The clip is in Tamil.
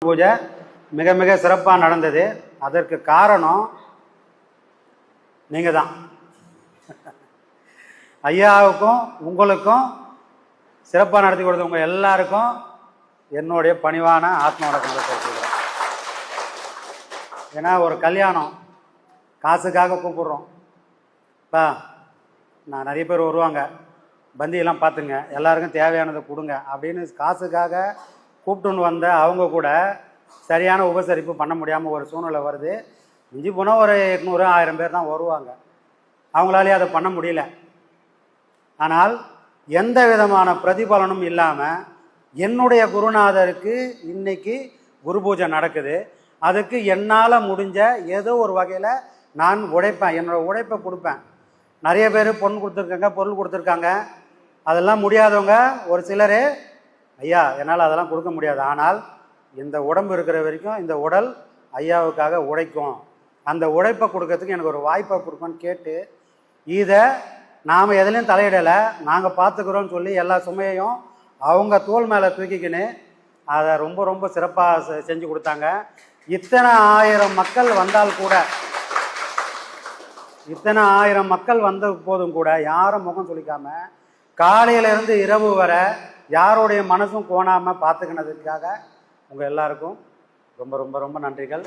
பூஜை மிக மிக சிறப்பாக நடந்தது. அதற்கு காரணம் நீங்கள் தான். ஐயாவுக்கும் உங்களுக்கும் சிறப்பாக நடத்தி கொடுத்தவங்க எல்லாருக்கும் என்னுடைய பணிவான ஆத்ம வணக்கங்களை தெரிவிக்கிறேன். ஏன்னா ஒரு கல்யாணம் காசுக்காக கூப்பிடுறோம். இப்போ நான் நிறைய பேர் வருவாங்க, பந்தியெல்லாம் பார்த்துங்க, எல்லாருக்கும் தேவையானதை கொடுங்க அப்படின்னு காசுக்காக கூப்பிட்டுன்னு வந்த அவங்க கூட சரியான உபசரிப்பு பண்ண முடியாமல் ஒரு சூழ்நிலை வருது. மிஞ்சி போனால் ஒரு 800-1000 பேர் தான் வருவாங்க. அவங்களாலே அதை பண்ண முடியல. ஆனால் எந்த விதமான பிரதிபலனும் இல்லாமல் என்னுடைய குருநாதருக்கு இன்னைக்கு குரு பூஜை நடக்குது. அதுக்கு என்னால் முடிஞ்ச ஏதோ ஒரு வகையில் நான் உழைப்பேன், என்னோட உழைப்பை கொடுப்பேன். நிறைய பேர் பொண்ணு கொடுத்துருக்காங்க, பொருள் கொடுத்துருக்காங்க. அதெல்லாம் முடியாதவங்க ஒரு சிலர், ஐயா என்னால் அதெல்லாம் கொடுக்க முடியாது, ஆனால் இந்த உடம்பு இருக்கிற வரைக்கும் இந்த உடல் ஐயாவுக்காக உழைக்கும், அந்த உழைப்பை கொடுக்கறதுக்கு எனக்கு ஒரு வாய்ப்பை கொடுப்பேன்னு கேட்டு, இதை நாம் எதுலேயும் தலையிடலை, நாங்கள் பார்த்துக்கிறோன்னு சொல்லி எல்லா சுமையையும் அவங்க தோள் மேலே தூக்கிக்கின்னு அதை ரொம்ப ரொம்ப சிறப்பாக செஞ்சு கொடுத்தாங்க. இத்தனை 1000 மக்கள் வந்தால் கூட, இத்தனை 1000 மக்கள் வந்த போதும் கூட யாரும் முகம் சொல்லிக்காம காலையிலேருந்து இரவு வரை யாருடைய மனசும் கோணாமல் பார்த்துக்கினதுக்காக உங்கள் எல்லாருக்கும் ரொம்ப ரொம்ப ரொம்ப நன்றிகள்.